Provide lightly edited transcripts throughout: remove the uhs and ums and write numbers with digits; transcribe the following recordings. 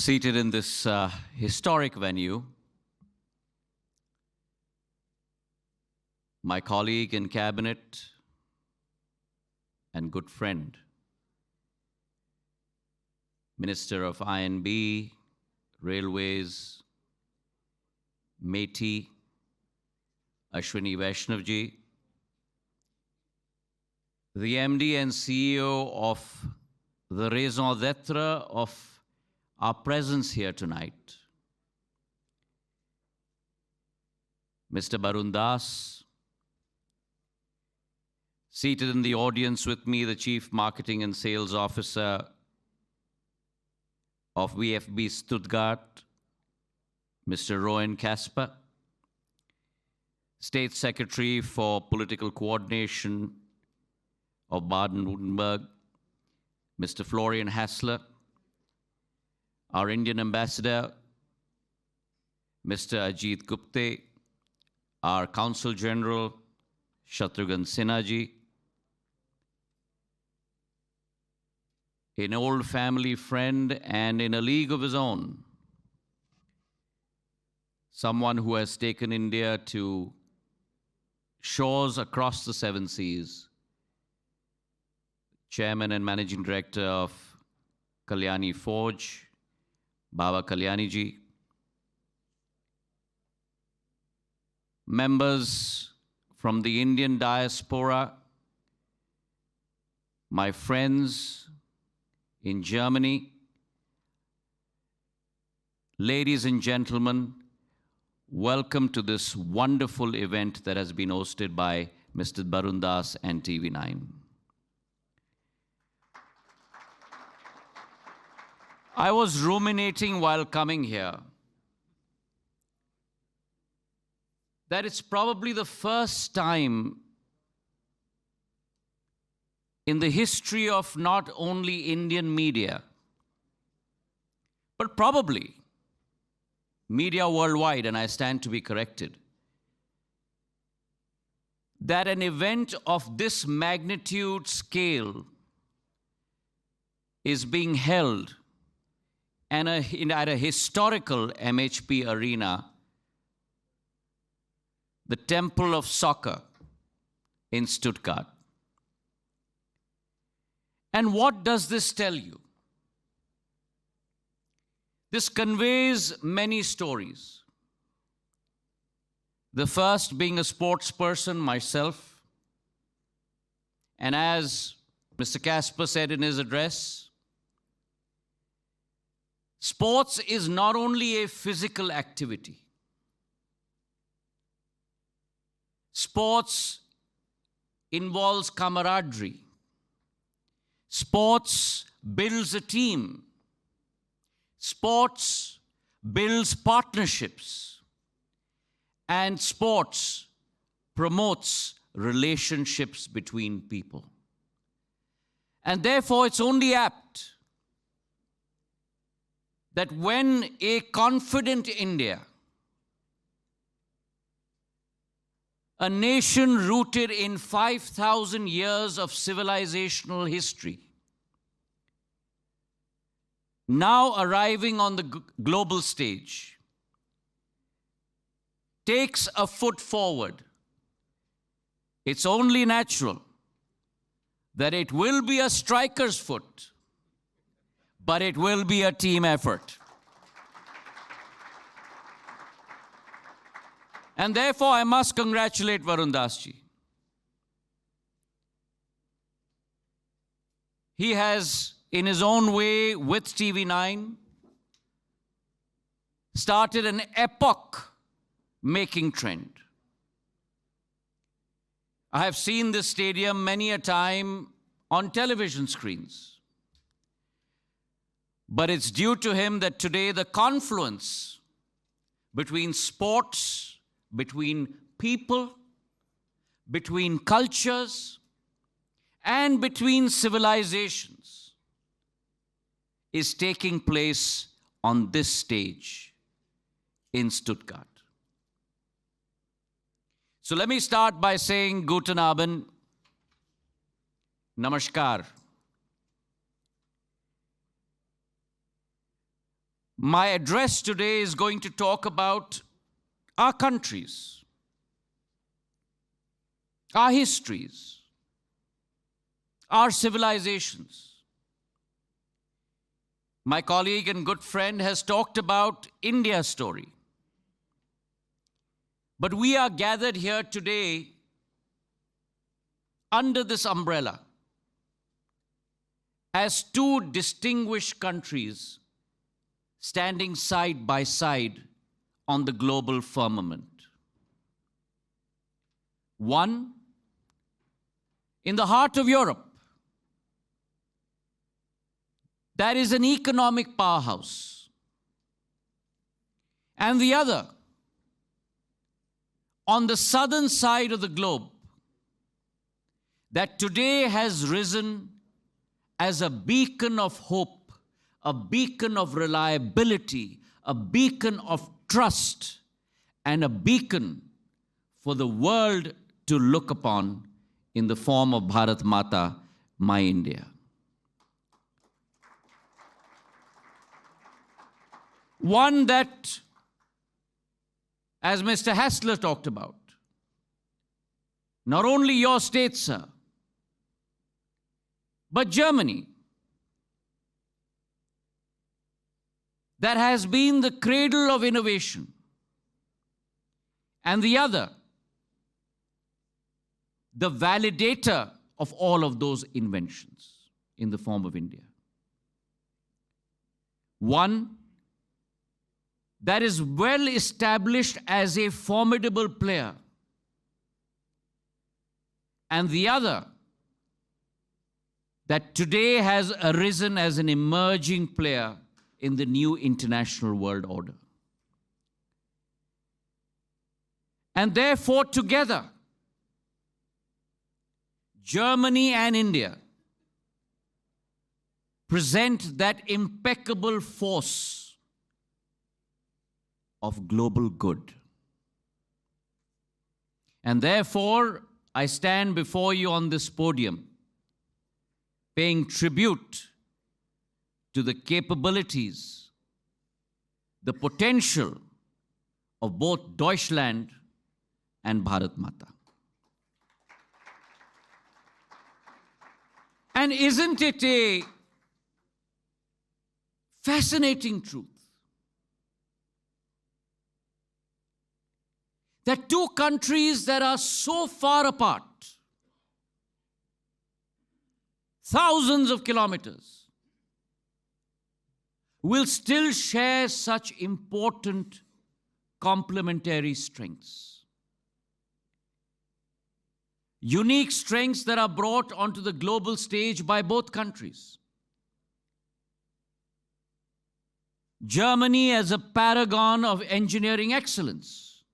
Seated in this historic venue, my colleague in cabinet and good friend, Minister of I&B, Railways, Meti, Ashwini Vaishnavji, the MD and CEO of the raison d'etre of our presence here tonight, Mr. Barun Das. Seated in the audience with me, the Chief Marketing and Sales Officer of VFB Stuttgart, Mr. Rowan Kasper, State Secretary for Political Coordination of Baden-Württemberg, Mr. Florian Hassler, our Indian Ambassador, Mr. Ajit Gupte, our Consul General, Shatrughan Sinha ji, an old family friend and in a league of his own, someone who has taken India to shores across the seven seas, Chairman and Managing Director of Kalyani Forge, Baba Kalyani ji, members from the Indian diaspora, my friends in Germany, ladies and gentlemen, welcome to this wonderful event that has been hosted by Mr. Barun Das and TV9. I was ruminating while coming here that it's probably the first time in the history of not only Indian media, but probably media worldwide, and I stand to be corrected, that an event of this magnitude scale is being held at a historical MHP arena, the Temple of Soccer in Stuttgart. And what does this tell you? This conveys many stories. The first being a sports person myself, and as Mr. Kasper said in his address, sports is not only a physical activity. Sports involves camaraderie. Sports builds a team. Sports builds partnerships. And sports promotes relationships between people. And therefore, it's only apt that when a confident India, a nation rooted in 5,000 years of civilizational history, now arriving on the global stage, takes a foot forward, it's only natural that it will be a striker's foot, but it will be a team effort. And therefore, I must congratulate Varun Das ji. He has, in his own way, with TV9, started an epoch-making trend. I have seen this stadium many a time on television screens. But it's due to him that today the confluence between sports, between people, between cultures, and between civilizations is taking place on this stage in Stuttgart. So let me start by saying Guten Abend, Namaskar. My address today is going to talk about our countries, our histories, our civilizations. My colleague and good friend has talked about India's story. But we are gathered here today under this umbrella as two distinguished countries standing side by side on the global firmament. One, in the heart of Europe, that is an economic powerhouse. And the other, on the southern side of the globe, that today has risen as a beacon of hope, a beacon of reliability, a beacon of trust, and a beacon for the world to look upon in the form of Bharat Mata, my India. One that, as Mr. Hassler talked about, not only your state, sir, but Germany, that has been the cradle of innovation, and the other, the validator of all of those inventions in the form of India. One that is well established as a formidable player, and the other that today has arisen as an emerging player in the new international world order. And therefore, together, Germany and India present that impeccable force of global good. And therefore, I stand before you on this podium, paying tribute to the capabilities, the potential of both Deutschland and Bharat Mata. And isn't it a fascinating truth that two countries that are so far apart, thousands of kilometers, will still share such important complementary strengths? Unique strengths that are brought onto the global stage by both countries. Germany as a paragon of engineering excellence.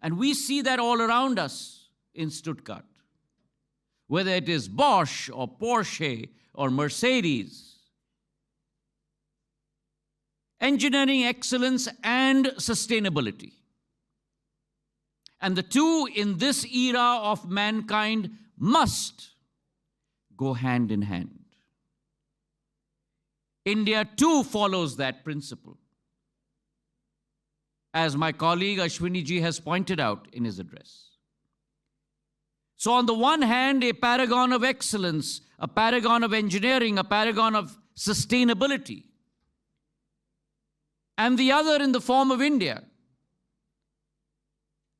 And we see that all around us in Stuttgart. Whether it is Bosch or Porsche or Mercedes. Engineering excellence and sustainability. And the two in this era of mankind must go hand in hand. India too follows that principle, as my colleague Ashwini ji has pointed out in his address. So on the one hand, a paragon of excellence, a paragon of engineering, a paragon of sustainability, and the other in the form of India,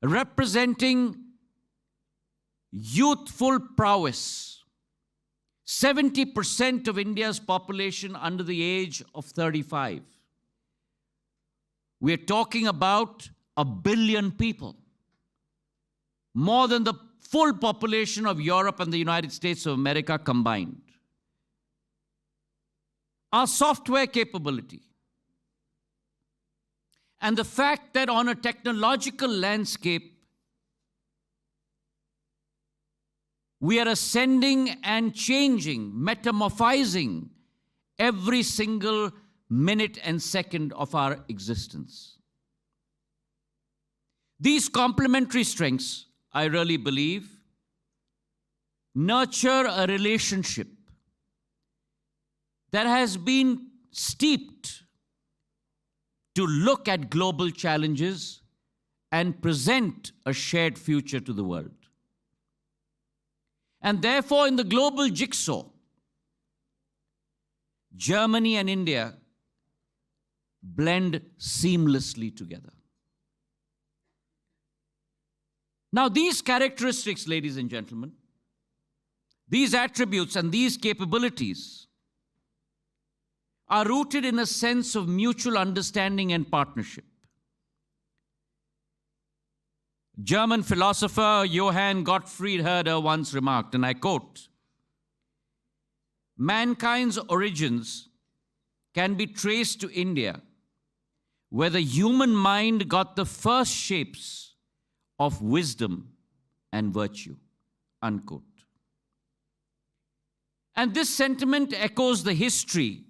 representing youthful prowess. 70% of India's population under the age of 35. We're talking about 1 billion people. More than the full population of Europe and the United States of America combined. Our software capability, and the fact that on a technological landscape, we are ascending and changing, metamorphizing every single minute and second of our existence. These complementary strengths, I really believe, nurture a relationship that has been steeped to look at global challenges and present a shared future to the world. And therefore, in the global jigsaw, Germany and India blend seamlessly together. Now, these characteristics, ladies and gentlemen, these attributes and these capabilities are rooted in a sense of mutual understanding and partnership. German philosopher Johann Gottfried Herder once remarked, and I quote, "Mankind's origins can be traced to India, where the human mind got the first shapes of wisdom and virtue," unquote. And this sentiment echoes the history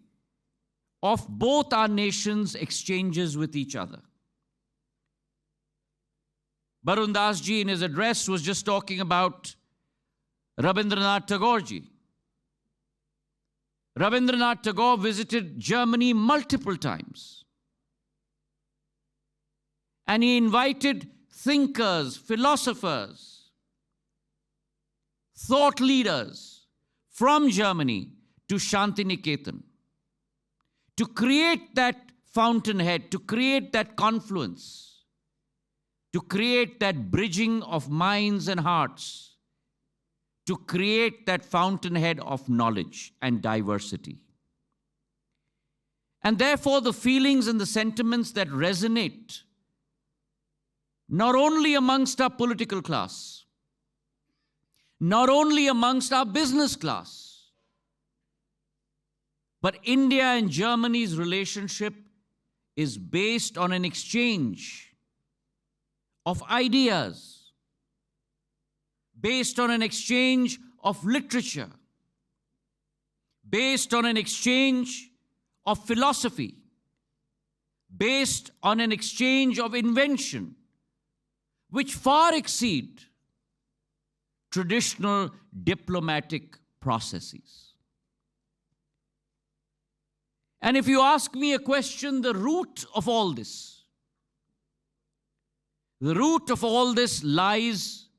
of both our nations' exchanges with each other. Barun Das ji in his address was just talking about Rabindranath Tagore ji. Rabindranath Tagore visited Germany multiple times. And he invited thinkers, philosophers, thought leaders from Germany to Shantiniketan to create that fountainhead, to create that confluence, to create that bridging of minds and hearts, to create that fountainhead of knowledge and diversity. And therefore, the feelings and the sentiments that resonate not only amongst our political class, not only amongst our business class, but India and Germany's relationship is based on an exchange of ideas, based on an exchange of literature, based on an exchange of philosophy, based on an exchange of invention, which far exceed traditional diplomatic processes. And if you ask me a question, the root of all this, lies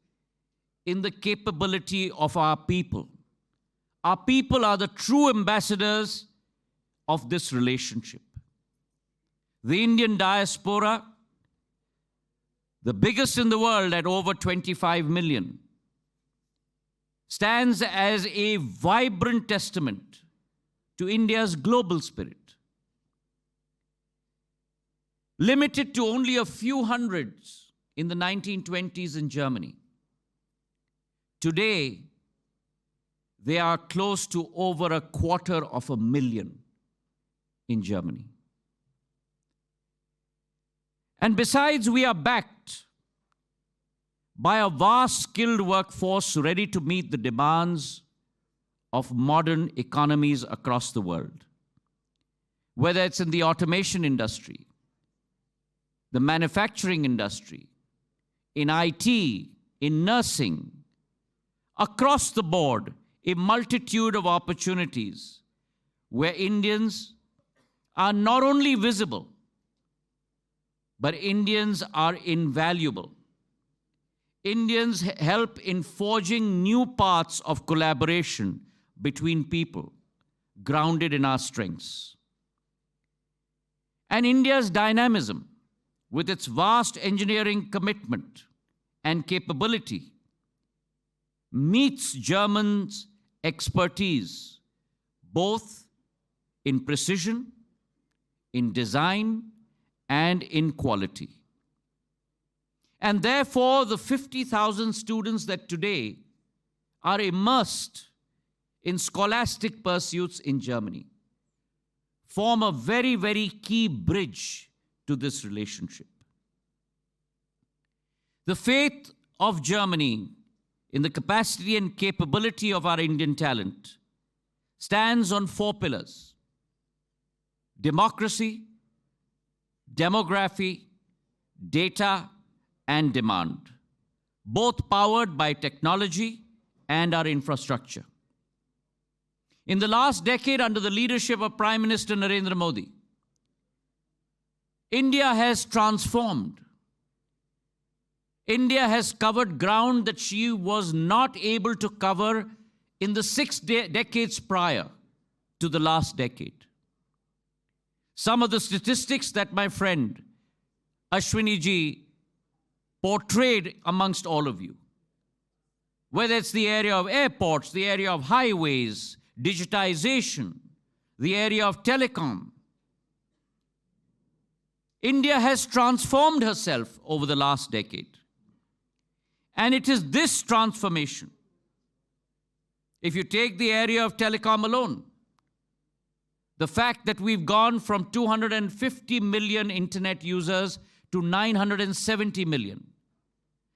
in the capability of our people. Our people are the true ambassadors of this relationship. The Indian diaspora, the biggest in the world at over 25 million, stands as a vibrant testament to India's global spirit. Limited to only a few hundreds in the 1920s in Germany, today they are close to over 250,000 in Germany. And besides, we are backed by a vast skilled workforce ready to meet the demands of modern economies across the world. Whether it's in the automation industry, the manufacturing industry, in IT, in nursing, across the board, a multitude of opportunities where Indians are not only visible, but Indians are invaluable. Indians help in forging new paths of collaboration between people, grounded in our strengths. And India's dynamism, with its vast engineering commitment and capability, meets Germans' expertise, both in precision, in design, and in quality. And therefore, the 50,000 students that today are immersed in scholastic pursuits in Germany form a very, very key bridge to this relationship. The faith of Germany in the capacity and capability of our Indian talent stands on 4 pillars: democracy, demography, data, and demand, both powered by technology and our infrastructure. In the last decade, under the leadership of Prime Minister Narendra Modi, India has transformed. India has covered ground that she was not able to cover in the 6 decades prior to the last decade. Some of the statistics that my friend Ashwini ji portrayed amongst all of you, whether it's the area of airports, the area of highways, digitization, the area of telecom. India has transformed herself over the last decade. And it is this transformation. If you take the area of telecom alone, the fact that we've gone from 250 million internet users to 970 million.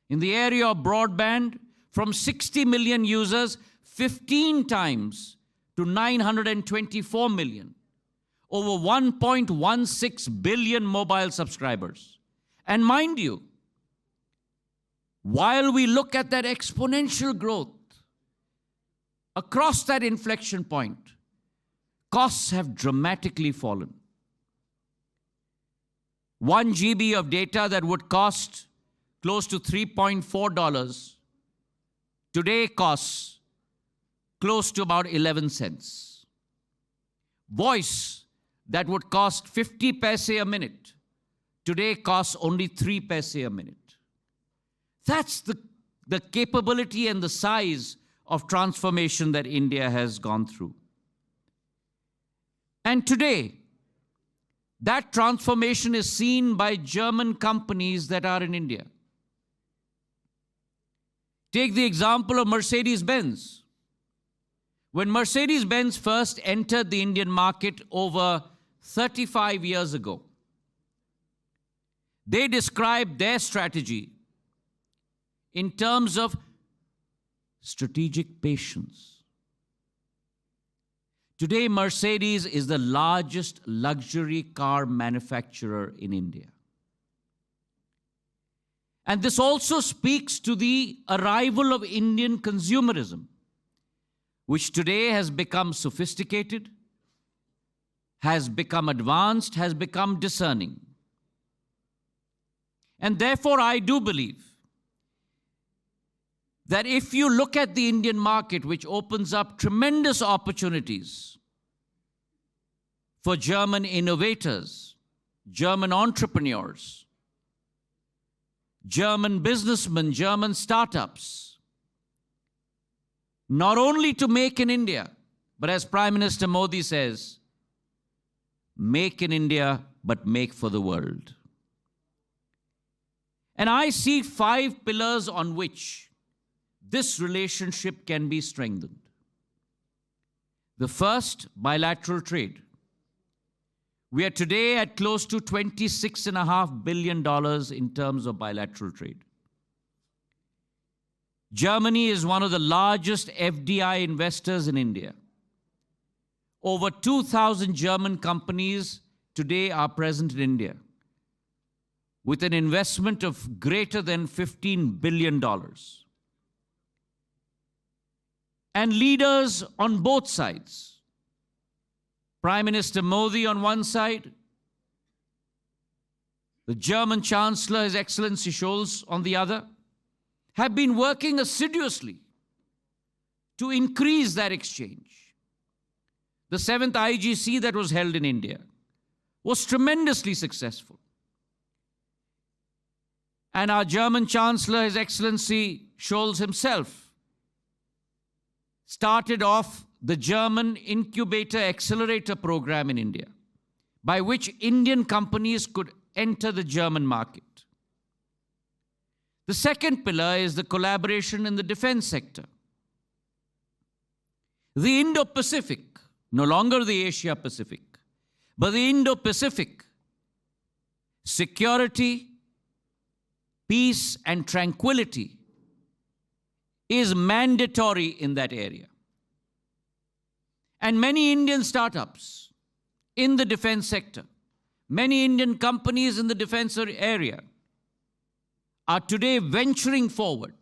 In the area of broadband, from 60 million users, 15 times to 924 million. Over 1.16 billion mobile subscribers. And mind you, while we look at that exponential growth, across that inflection point, costs have dramatically fallen. 1 GB of data that would cost close to $3.4 today costs close to about 11 cents. Voice that would cost 50 paise a minute today costs only 3 paise a minute. That's the capability and the size of transformation that India has gone through. And today, that transformation is seen by German companies that are in India. Take the example of Mercedes-Benz. When Mercedes-Benz first entered the Indian market over 35 years ago, they described their strategy in terms of strategic patience. Today, Mercedes is the largest luxury car manufacturer in India. And this also speaks to the arrival of Indian consumerism, which today has become sophisticated, has become advanced, has become discerning. And therefore, I do believe that if you look at the Indian market, which opens up tremendous opportunities for German innovators, German entrepreneurs, German businessmen, German startups, not only to make in India, but as Prime Minister Modi says, make in India, but make for the world. And I see 5 pillars on which this relationship can be strengthened. The first, bilateral trade. We are today at close to $26.5 billion in terms of bilateral trade. Germany is one of the largest FDI investors in India. Over 2,000 German companies today are present in India with an investment of greater than $15 billion. And leaders on both sides, Prime Minister Modi on one side, the German Chancellor, His Excellency Scholz, on the other, have been working assiduously to increase that exchange. The 7th IGC that was held in India was tremendously successful. And our German Chancellor, His Excellency Scholz himself, started off the German Incubator Accelerator program in India, by which Indian companies could enter the German market. The second pillar is the collaboration in the defense sector. The Indo-Pacific, no longer the Asia-Pacific, but the Indo-Pacific, security, peace, and tranquility is mandatory in that area. And many Indian startups in the defense sector, many Indian companies in the defense area are today venturing forward.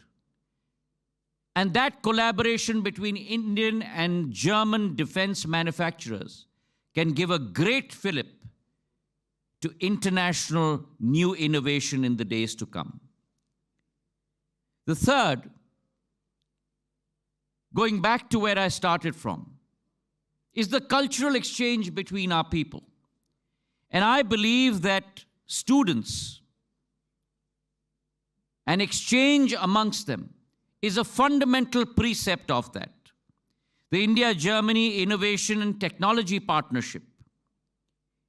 And that collaboration between Indian and German defense manufacturers can give a great fillip to international new innovation in the days to come. The third, going back to where I started from, is the cultural exchange between our people. And I believe that students, an exchange amongst them, is a fundamental precept of that. The India-Germany Innovation and Technology Partnership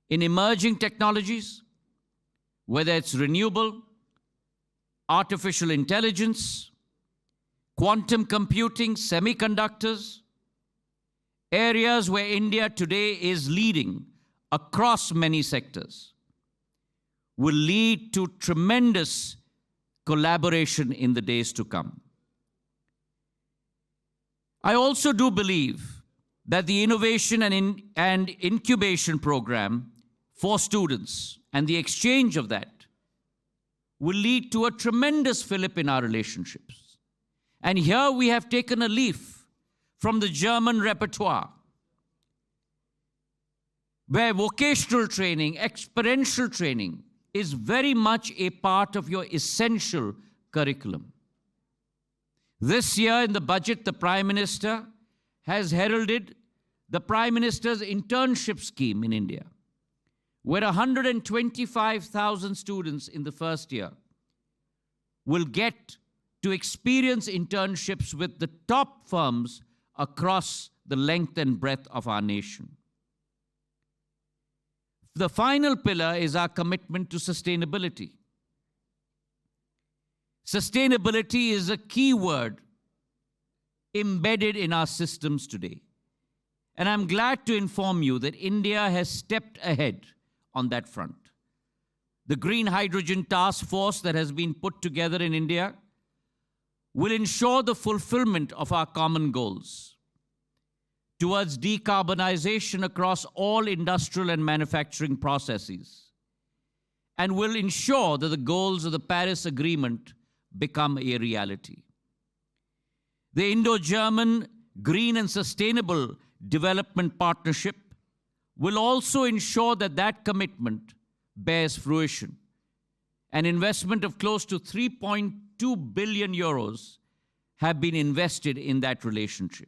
in emerging technologies, whether it's renewable, artificial intelligence, quantum computing, semiconductors, areas where India today is leading across many sectors, will lead to tremendous collaboration in the days to come. I also do believe that the innovation and incubation program for students and the exchange of that will lead to a tremendous fillip in our relationships. And here we have taken a leaf from the German repertoire, where vocational training, experiential training is very much a part of your essential curriculum. This year in the budget, the Prime Minister has heralded the Prime Minister's internship scheme in India, where 125,000 students in the first year will get to experience internships with the top firms across the length and breadth of our nation. The final pillar is our commitment to sustainability. Sustainability is a key word embedded in our systems today. And I'm glad to inform you that India has stepped ahead on that front. The Green Hydrogen Task Force that has been put together in India will ensure the fulfillment of our common goals towards decarbonization across all industrial and manufacturing processes, and will ensure that the goals of the Paris Agreement become a reality. The Indo-German Green and Sustainable Development Partnership will also ensure that that commitment bears fruition. An investment of close to 3.2 billion euros have been invested in that relationship.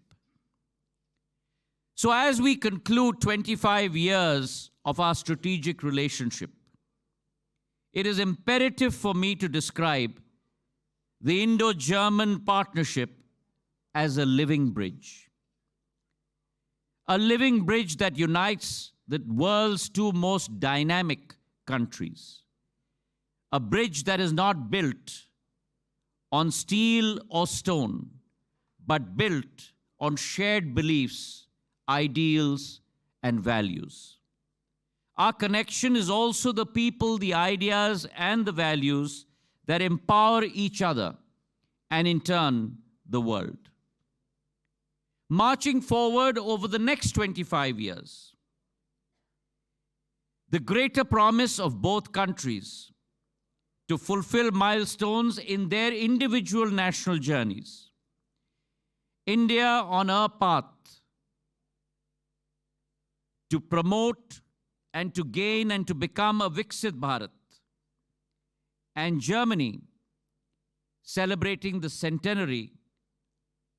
So as we conclude 25 years of our strategic relationship, it is imperative for me to describe the Indo-German partnership as a living bridge. A living bridge that unites the world's two most dynamic countries. A bridge that is not built on steel or stone, but built on shared beliefs, ideals, and values. Our connection is also the people, the ideas, and the values that empower each other and, in turn, the world. Marching forward over the next 25 years, the greater promise of both countries to fulfill milestones in their individual national journeys. India on her path to promote and to gain and to become a Viksit Bharat, and Germany celebrating the centenary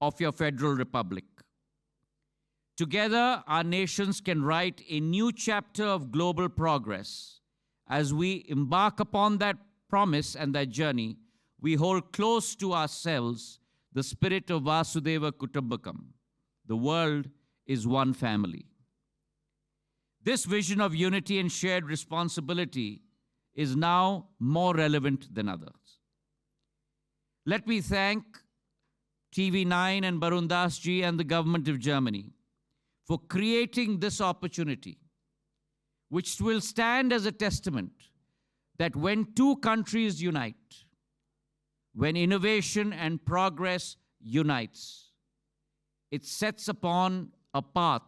of your Federal Republic. Together, our nations can write a new chapter of global progress. As we embark upon that promise and that journey, we hold close to ourselves the spirit of Vasudhaiva Kutumbakam. The world is one family. This vision of unity and shared responsibility is now more relevant than others. Let me thank TV9 and Barun Das ji and the government of Germany for creating this opportunity, which will stand as a testament that when two countries unite, when innovation and progress unites, it sets upon a path,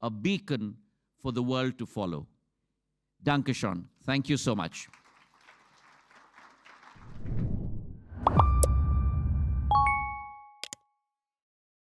a beacon for the world to follow. Danke schön. Thank you so much.